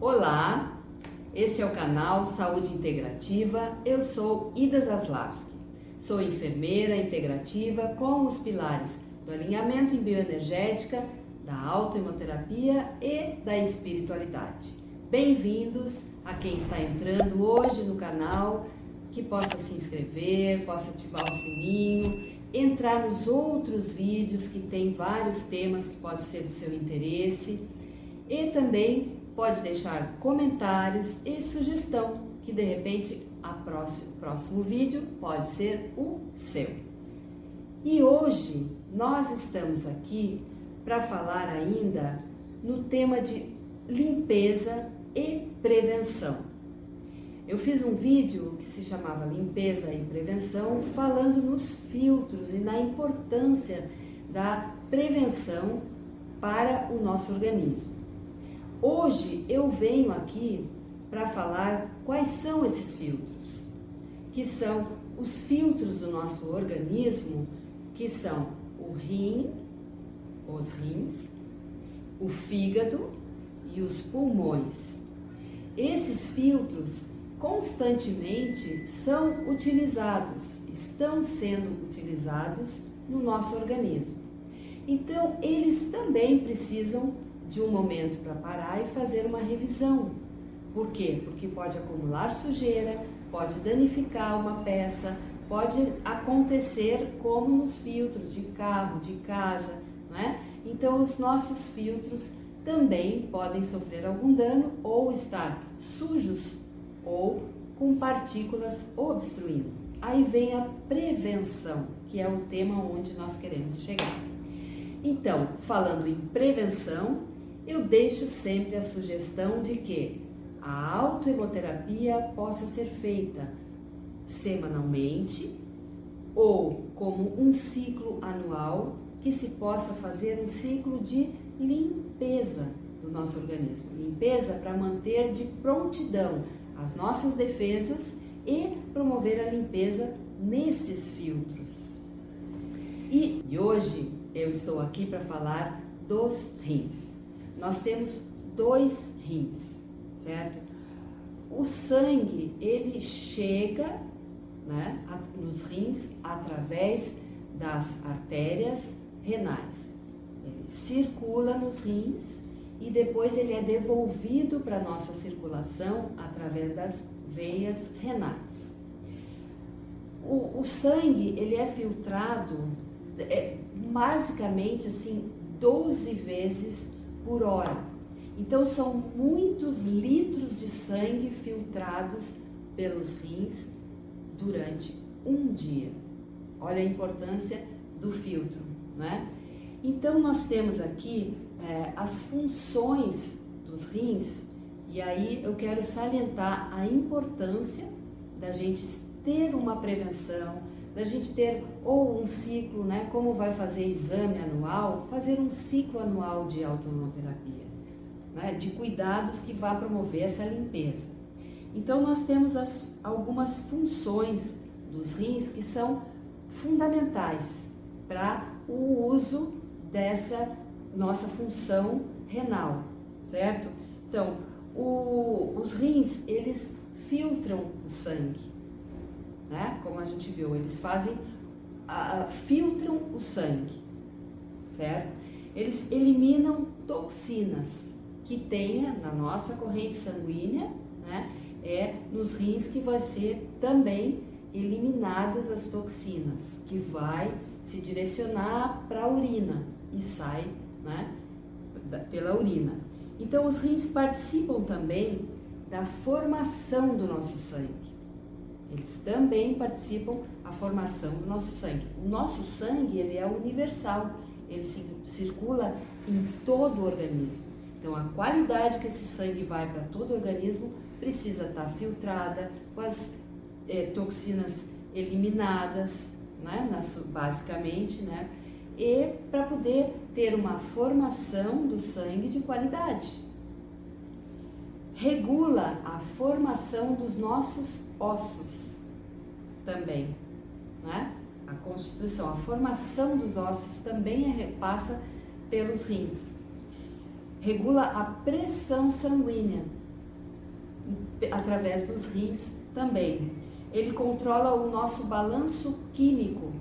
Olá, este é o canal Saúde Integrativa. Eu sou Ida Zaslavski, sou enfermeira integrativa com os pilares do alinhamento em bioenergética, da autoimunoterapia e da espiritualidade. Bem-vindos a quem está entrando hoje no canal, que possa se inscrever, possa ativar o sininho, entrar nos outros vídeos que tem vários temas que podem ser do seu interesse e também pode deixar comentários e sugestão, que de repente o próximo vídeo pode ser o seu. E hoje nós estamos aqui para falar ainda no tema de limpeza e prevenção. Eu fiz um vídeo que se chamava Limpeza e Prevenção, falando nos filtros e na importância da prevenção para o nosso organismo. Hoje eu venho aqui para falar quais são esses filtros, que são os filtros do nosso organismo, que são os rins, o fígado e os pulmões. Esses filtros constantemente são utilizados, estão sendo utilizados no nosso organismo. Então, eles também precisam de um momento para parar e fazer uma revisão. Por quê? Porque pode acumular sujeira, pode danificar uma peça, pode acontecer como nos filtros de carro, de casa, não é? Então, os nossos filtros também podem sofrer algum dano ou estar sujos ou com partículas obstruindo. Aí vem a prevenção, que é o tema onde nós queremos chegar. Então, falando em prevenção, eu deixo sempre a sugestão de que a autohemoterapia possa ser feita semanalmente ou como um ciclo anual, que se possa fazer um ciclo de limpeza do nosso organismo. Limpeza para manter de prontidão as nossas defesas e promover a limpeza nesses filtros. E hoje eu estou aqui para falar dos rins. Nós temos dois rins, certo? O sangue, ele chega, né, nos rins através das artérias renais. Ele circula nos rins e depois ele é devolvido para a nossa circulação através das veias renais. O sangue, ele é filtrado basicamente assim 12 vezes por hora. Então são muitos litros de sangue filtrados pelos rins durante um dia. Olha a importância do filtro, né? Então nós temos aqui as funções dos rins, e aí eu quero salientar a importância da gente ter uma prevenção, da gente ter ou um ciclo, né, como vai fazer exame anual, fazer um ciclo anual de autoimunoterapia, né, de cuidados que vá promover essa limpeza. Então nós temos algumas funções dos rins que são fundamentais para o uso dessa nossa função renal, certo? Então, os rins, eles filtram o sangue, né? Como a gente viu, eles filtram o sangue, certo? Eles eliminam toxinas que tenha na nossa corrente sanguínea, né? É nos rins que vai ser também eliminadas as toxinas, que vai se direcionar para a urina e sai, né, pela urina. Então, os rins participam também da formação do nosso sangue. Eles também participam da formação do nosso sangue. O nosso sangue, ele é universal, ele circula em todo o organismo. Então, a qualidade que esse sangue vai para todo o organismo precisa estar filtrada, com as toxinas eliminadas, né, basicamente, né, e para poder ter uma formação do sangue de qualidade. Regula a formação dos nossos ossos também, né? A constituição, a formação dos ossos também passa pelos rins. Regula a pressão sanguínea, através dos rins também. Ele controla o nosso balanço químico,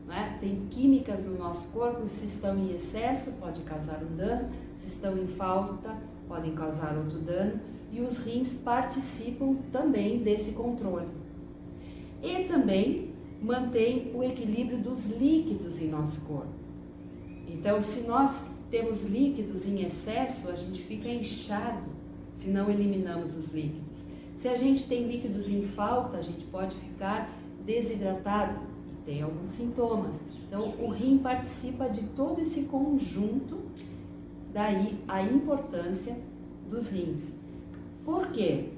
né? Tem químicas no nosso corpo, se estão em excesso pode causar um dano, se estão em falta podem causar outro dano, e os rins participam também desse controle. E também mantém o equilíbrio dos líquidos em nosso corpo. Então, se nós temos líquidos em excesso, a gente fica inchado se não eliminamos os líquidos. Se a gente tem líquidos em falta, a gente pode ficar desidratado e tem alguns sintomas. Então, o rim participa de todo esse conjunto, daí a importância dos rins. Por quê?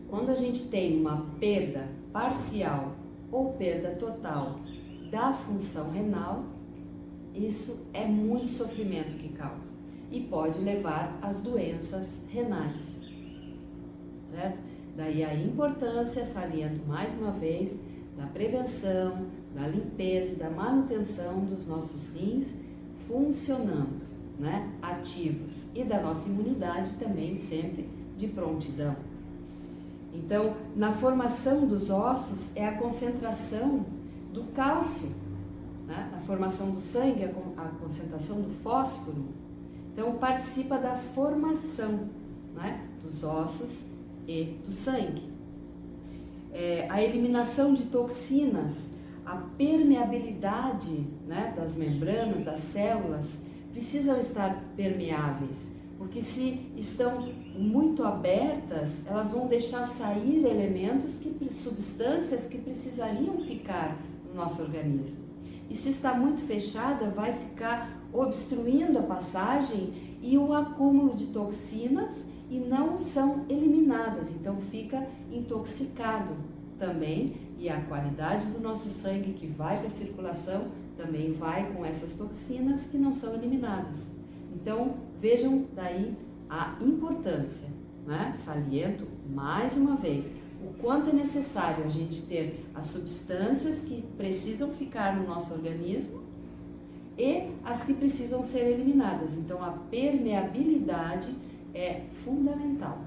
Quando a gente tem uma perda parcial ou perda total da função renal, isso é muito sofrimento que causa e pode levar às doenças renais, certo? Daí a importância, saliento mais uma vez, da prevenção, da limpeza e da manutenção dos nossos rins funcionando, né? Ativos, e da nossa imunidade também sempre de prontidão. Então, na formação dos ossos é a concentração do cálcio, né? Na formação do sangue, a concentração do fósforo. Então, participa da formação, né? Dos ossos e do sangue. A eliminação de toxinas, a permeabilidade, né? Das membranas, das células, precisam estar permeáveis, porque se estão muito abertas, elas vão deixar sair elementos, substâncias que precisariam ficar no nosso organismo. E se está muito fechada, vai ficar obstruindo a passagem e o acúmulo de toxinas e não são eliminadas, então fica intoxicado também, e a qualidade do nosso sangue que vai para a circulação também vai com essas toxinas que não são eliminadas. Então, vejam daí a importância, né? Saliento mais uma vez o quanto é necessário a gente ter as substâncias que precisam ficar no nosso organismo e as que precisam ser eliminadas. Então, a permeabilidade é fundamental.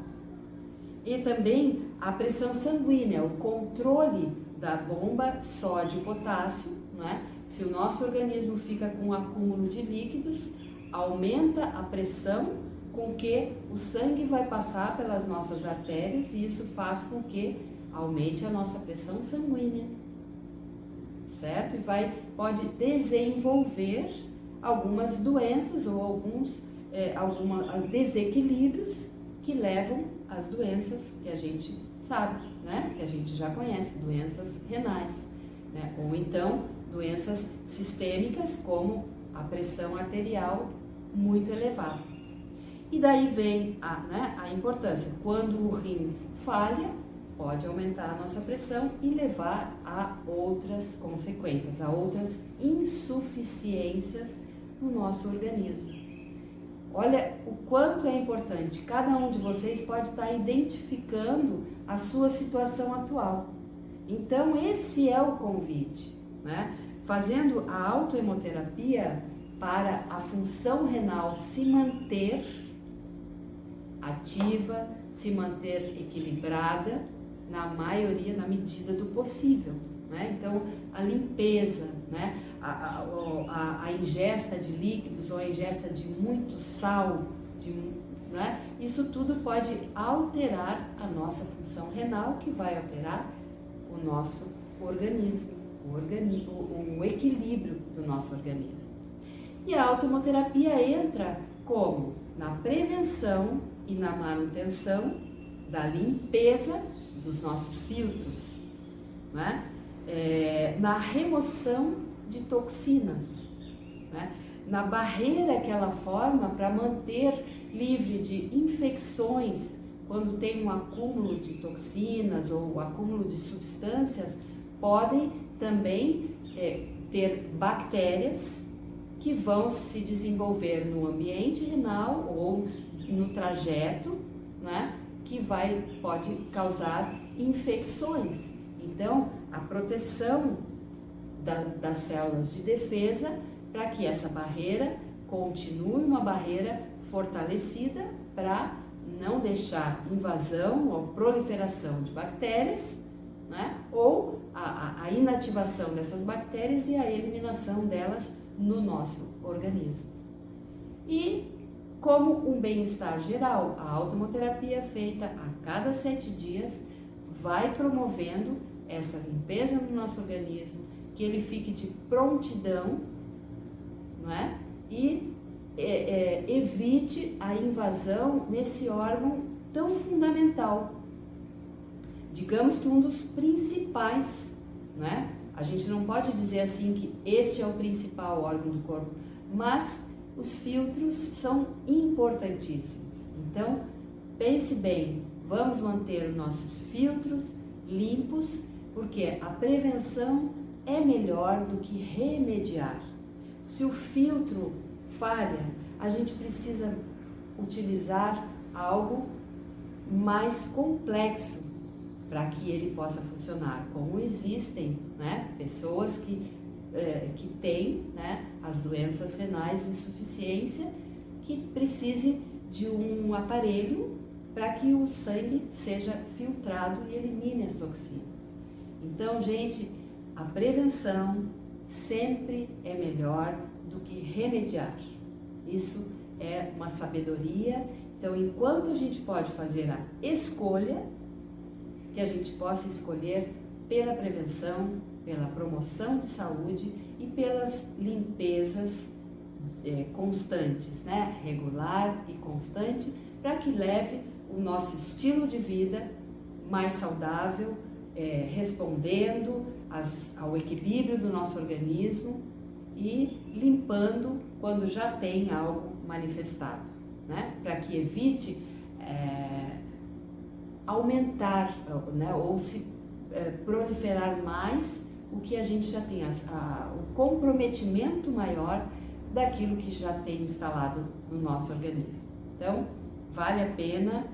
E também a pressão sanguínea, o controle da bomba sódio-potássio, né? Se o nosso organismo fica com um acúmulo de líquidos, aumenta a pressão com que o sangue vai passar pelas nossas artérias e isso faz com que aumente a nossa pressão sanguínea, certo? E pode desenvolver algumas doenças ou alguns desequilíbrios que levam às doenças que a gente sabe, né? Que a gente já conhece, doenças renais, né? Ou então doenças sistêmicas como a pressão arterial muito elevada. E daí vem a importância. Quando o rim falha, pode aumentar a nossa pressão e levar a outras consequências, a outras insuficiências no nosso organismo. Olha o quanto é importante. Cada um de vocês pode estar identificando a sua situação atual. Então, esse é o convite, né? Fazendo a autohemoterapia para a função renal se manter ativa, se manter equilibrada, na medida do possível, né? Então, a limpeza, né? A ingesta de líquidos ou a ingesta de muito sal, né? Isso tudo pode alterar a nossa função renal, que vai alterar o nosso organismo, o equilíbrio do nosso organismo. E a autohemoterapia entra como? Na prevenção e na manutenção da limpeza dos nossos filtros, né? Na remoção de toxinas, né? Na barreira que ela forma para manter livre de infecções, quando tem um acúmulo de toxinas ou acúmulo de substâncias, podem também ter bactérias que vão se desenvolver no ambiente renal ou no trajeto, né, que pode causar infecções. Então, a proteção das células de defesa para que essa barreira continue uma barreira fortalecida para não deixar invasão ou proliferação de bactérias, né? Ou a inativação dessas bactérias e a eliminação delas no nosso organismo. E como um bem-estar geral, a automoterapia feita a cada 7 dias vai promovendo essa limpeza no nosso organismo, que ele fique de prontidão, não é? E evite a invasão nesse órgão tão fundamental. Digamos que um dos principais, né? A gente não pode dizer assim que este é o principal órgão do corpo, mas os filtros são importantíssimos. Então, pense bem, vamos manter os nossos filtros limpos, porque a prevenção é melhor do que remediar. Se o filtro falha, a gente precisa utilizar algo mais complexo para que ele possa funcionar. Como existem, né, pessoas que têm, né, as doenças renais de insuficiência, que precise de um aparelho para que o sangue seja filtrado e elimine as toxinas. Então, gente, a prevenção sempre é melhor do que remediar. Isso é uma sabedoria. Então, enquanto a gente pode fazer a escolha, que a gente possa escolher pela prevenção, pela promoção de saúde e pelas limpezas constantes, né? Regular e constante, para que leve o nosso estilo de vida mais saudável, respondendo ao equilíbrio do nosso organismo e limpando quando já tem algo manifestado, né? Para que evite aumentar, né? Ou se proliferar mais o que a gente já tem, o comprometimento maior daquilo que já tem instalado no nosso organismo. Então, vale a pena.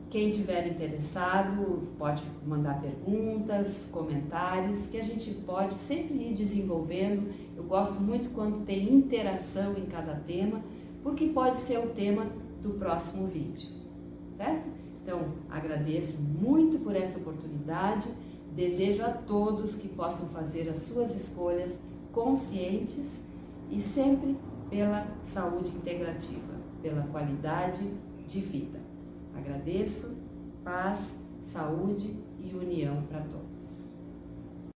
Quem tiver interessado pode mandar perguntas, comentários, que a gente pode sempre ir desenvolvendo. Eu gosto muito quando tem interação em cada tema, porque pode ser o tema do próximo vídeo, certo? Então, agradeço muito por essa oportunidade, desejo a todos que possam fazer as suas escolhas conscientes e sempre pela saúde integrativa, pela qualidade de vida. Agradeço, paz, saúde e união para todos.